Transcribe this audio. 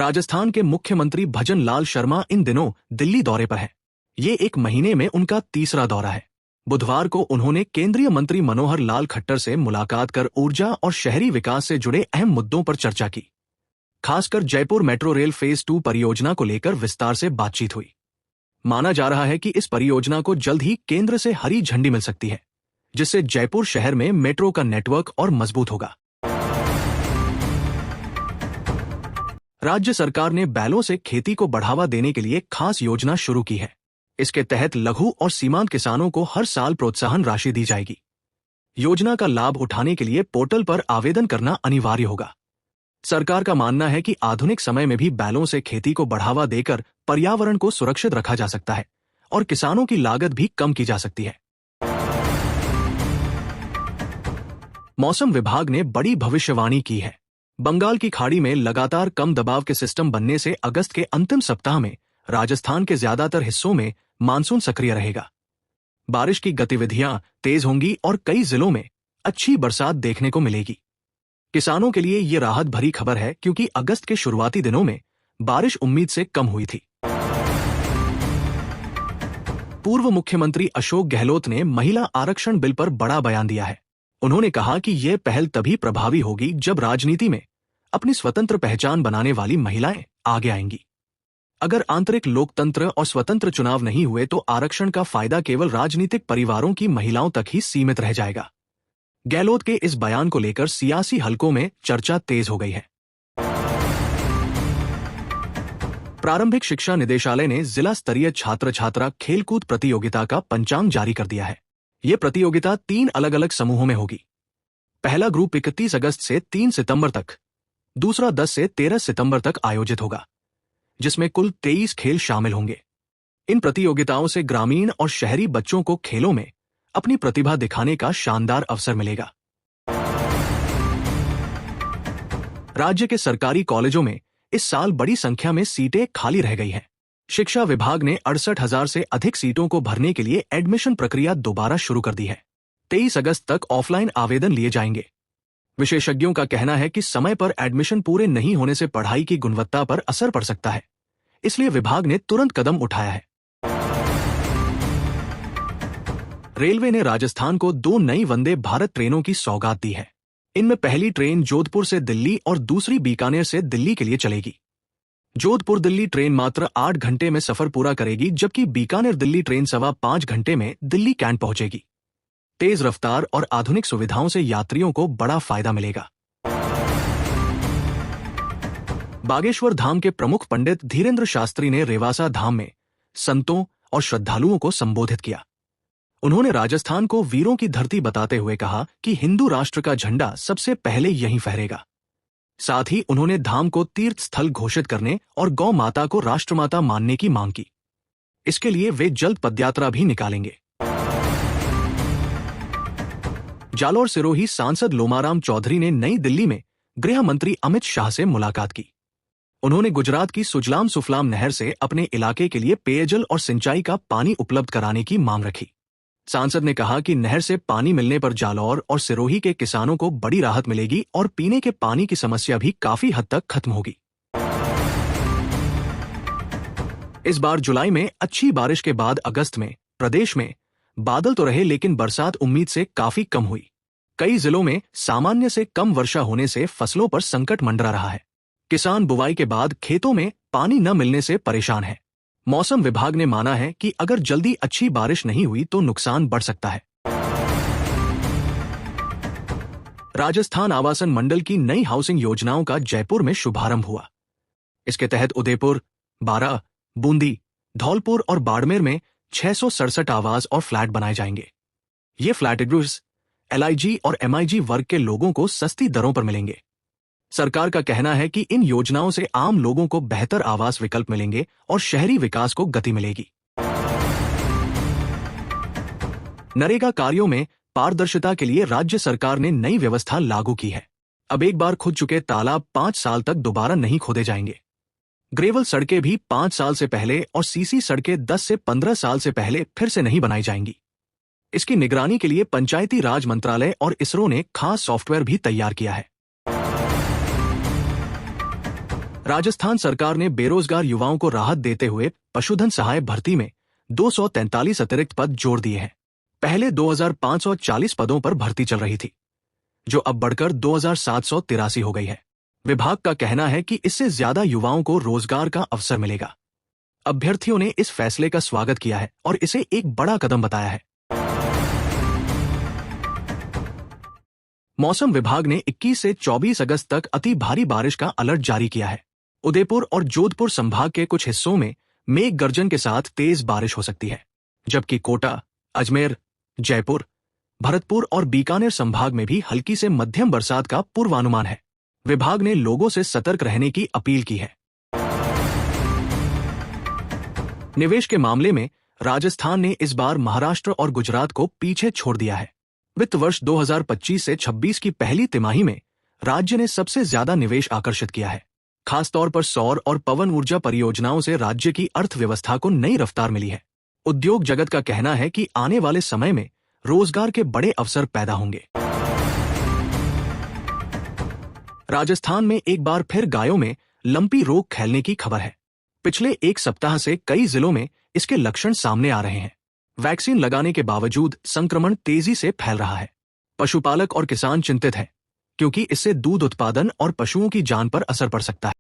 राजस्थान के मुख्यमंत्री भजन लाल शर्मा इन दिनों दिल्ली दौरे पर हैं। ये एक महीने में उनका तीसरा दौरा है। बुधवार को उन्होंने केंद्रीय मंत्री मनोहर लाल खट्टर से मुलाकात कर ऊर्जा और शहरी विकास से जुड़े अहम मुद्दों पर चर्चा की। खासकर जयपुर मेट्रो रेल फेज 2 परियोजना को लेकर विस्तार से बातचीत हुई। माना जा रहा है कि इस परियोजना को जल्द ही केंद्र से हरी झंडी मिल सकती है, जिससे जयपुर शहर में मेट्रो का नेटवर्क और मजबूत होगा। राज्य सरकार ने बैलों से खेती को बढ़ावा देने के लिए खास योजना शुरू की है। इसके तहत लघु और सीमांत किसानों को हर साल प्रोत्साहन राशि दी जाएगी। योजना का लाभ उठाने के लिए पोर्टल पर आवेदन करना अनिवार्य होगा। सरकार का मानना है कि आधुनिक समय में भी बैलों से खेती को बढ़ावा देकर पर्यावरण को सुरक्षित रखा जा सकता है और किसानों की लागत भी कम की जा सकती है। मौसम विभाग ने बड़ी भविष्यवाणी की है। बंगाल की खाड़ी में लगातार कम दबाव के सिस्टम बनने से अगस्त के अंतिम सप्ताह में राजस्थान के ज्यादातर हिस्सों में मानसून सक्रिय रहेगा। बारिश की गतिविधियां तेज होंगी और कई जिलों में अच्छी बरसात देखने को मिलेगी। किसानों के लिए ये राहत भरी खबर है, क्योंकि अगस्त के शुरुआती दिनों में बारिश उम्मीद से कम हुई थी। पूर्व मुख्यमंत्री अशोक गहलोत ने महिला आरक्षण बिल पर बड़ा बयान दिया है। उन्होंने कहा कि यह पहल तभी प्रभावी होगी जब राजनीति में अपनी स्वतंत्र पहचान बनाने वाली महिलाएं आगे आएंगी। अगर आंतरिक लोकतंत्र और स्वतंत्र चुनाव नहीं हुए तो आरक्षण का फायदा केवल राजनीतिक परिवारों की महिलाओं तक ही सीमित रह जाएगा। गहलोत के इस बयान को लेकर सियासी हलकों में चर्चा तेज हो गई है। प्रारंभिक शिक्षा निदेशालय ने जिला स्तरीय छात्र छात्रा खेलकूद प्रतियोगिता का पंचांग जारी कर दिया है। ये प्रतियोगिता 3 अलग अलग समूहों में होगी। पहला ग्रुप 31 अगस्त से 3 सितंबर तक, दूसरा 10 से 13 सितंबर तक आयोजित होगा, जिसमें कुल 23 खेल शामिल होंगे। इन प्रतियोगिताओं से ग्रामीण और शहरी बच्चों को खेलों में अपनी प्रतिभा दिखाने का शानदार अवसर मिलेगा। राज्य के सरकारी कॉलेजों में इस साल बड़ी संख्या में सीटें खाली रह गई हैं। शिक्षा विभाग ने 68,000 से अधिक सीटों को भरने के लिए एडमिशन प्रक्रिया दोबारा शुरू कर दी है। 23 अगस्त तक ऑफलाइन आवेदन लिए जाएंगे। विशेषज्ञों का कहना है कि समय पर एडमिशन पूरे नहीं होने से पढ़ाई की गुणवत्ता पर असर पड़ सकता है, इसलिए विभाग ने तुरंत कदम उठाया है। रेलवे ने राजस्थान को 2 नई वंदे भारत ट्रेनों की सौगात दी है। इनमें पहली ट्रेन जोधपुर से दिल्ली और दूसरी बीकानेर से दिल्ली के लिए चलेगी। जोधपुर दिल्ली ट्रेन मात्र 8 घंटे में सफर पूरा करेगी, जबकि बीकानेर दिल्ली ट्रेन 5.25 घंटे में दिल्ली कैंट पहुंचेगी। तेज रफ्तार और आधुनिक सुविधाओं से यात्रियों को बड़ा फायदा मिलेगा। बागेश्वर धाम के प्रमुख पंडित धीरेन्द्र शास्त्री ने रेवासा धाम में संतों और श्रद्धालुओं को संबोधित किया। उन्होंने राजस्थान को वीरों की धरती बताते हुए कहा कि हिंदू राष्ट्र का झंडा सबसे पहले यहीं फहरेगा। साथ ही उन्होंने धाम को तीर्थ स्थल घोषित करने और गौ माता को राष्ट्रमाता मानने की मांग की। इसके लिए वे जल्द पदयात्रा भी निकालेंगे। जालौर सिरोही सांसद लोमाराम चौधरी ने नई दिल्ली में गृह मंत्री अमित शाह से मुलाकात की। उन्होंने गुजरात की सुजलाम सुफलाम नहर से अपने इलाके के लिए पेयजल और सिंचाई का पानी उपलब्ध कराने की मांग रखी। सांसद ने कहा कि नहर से पानी मिलने पर जालौर और सिरोही के किसानों को बड़ी राहत मिलेगी और पीने के पानी की समस्या भी काफी हद तक खत्म होगी। इस बार जुलाई में अच्छी बारिश के बाद अगस्त में प्रदेश में बादल तो रहे, लेकिन बरसात उम्मीद से काफी कम हुई। कई जिलों में सामान्य से कम वर्षा होने से फसलों पर संकट मंडरा रहा है। किसान बुवाई के बाद खेतों में पानी न मिलने से परेशान है। मौसम विभाग ने माना है कि अगर जल्दी अच्छी बारिश नहीं हुई तो नुकसान बढ़ सकता है। राजस्थान आवासन मंडल की नई हाउसिंग योजनाओं का जयपुर में शुभारंभ हुआ। इसके तहत उदयपुर, बारां, बूंदी, धौलपुर और बाड़मेर में 667 आवास और फ्लैट बनाए जाएंगे। ये फ्लैट LIG और MIG वर्ग के लोगों को सस्ती दरों पर मिलेंगे। सरकार का कहना है कि इन योजनाओं से आम लोगों को बेहतर आवास विकल्प मिलेंगे और शहरी विकास को गति मिलेगी। नरेगा कार्यों में पारदर्शिता के लिए राज्य सरकार ने नई व्यवस्था लागू की है। अब एक बार खुद चुके तालाब 5 साल तक दोबारा नहीं खोदे जाएंगे। ग्रेवल सड़कें भी 5 साल से पहले और सीसी सड़कें 10 से 15 साल से पहले फिर से नहीं बनाई जाएंगी। इसकी निगरानी के लिए पंचायती राज मंत्रालय और इसरो ने खास सॉफ्टवेयर भी तैयार किया है। राजस्थान सरकार ने बेरोजगार युवाओं को राहत देते हुए पशुधन सहायक भर्ती में 243 अतिरिक्त पद जोड़ दिए हैं। पहले 2540 पदों पर भर्ती चल रही थी, जो अब बढ़कर 2783 हो गई है। विभाग का कहना है कि इससे ज्यादा युवाओं को रोजगार का अवसर मिलेगा। अभ्यर्थियों ने इस फैसले का स्वागत किया है और इसे एक बड़ा कदम बताया है। मौसम विभाग ने 21 से 24 अगस्त तक अति भारी बारिश का अलर्ट जारी किया है। उदयपुर और जोधपुर संभाग के कुछ हिस्सों में मेघ गर्जन के साथ तेज बारिश हो सकती है, जबकि कोटा, अजमेर, जयपुर, भरतपुर और बीकानेर संभाग में भी हल्की से मध्यम बरसात का पूर्वानुमान है। विभाग ने लोगों से सतर्क रहने की अपील की है। निवेश के मामले में राजस्थान ने इस बार महाराष्ट्र और गुजरात को पीछे छोड़ दिया है। वित्त वर्ष 2025 से 26 की पहली तिमाही में राज्य ने सबसे ज्यादा निवेश आकर्षित किया है। खासतौर पर सौर और पवन ऊर्जा परियोजनाओं से राज्य की अर्थव्यवस्था को नई रफ्तार मिली है। उद्योग जगत का कहना है कि आने वाले समय में रोजगार के बड़े अवसर पैदा होंगे। राजस्थान में एक बार फिर गायों में लंपी रोग फैलने की खबर है। पिछले एक सप्ताह से कई जिलों में इसके लक्षण सामने आ रहे हैं। वैक्सीन लगाने के बावजूद संक्रमण तेजी से फैल रहा है। पशुपालक और किसान चिंतित हैं, क्योंकि इससे दूध उत्पादन और पशुओं की जान पर असर पड़ सकता है।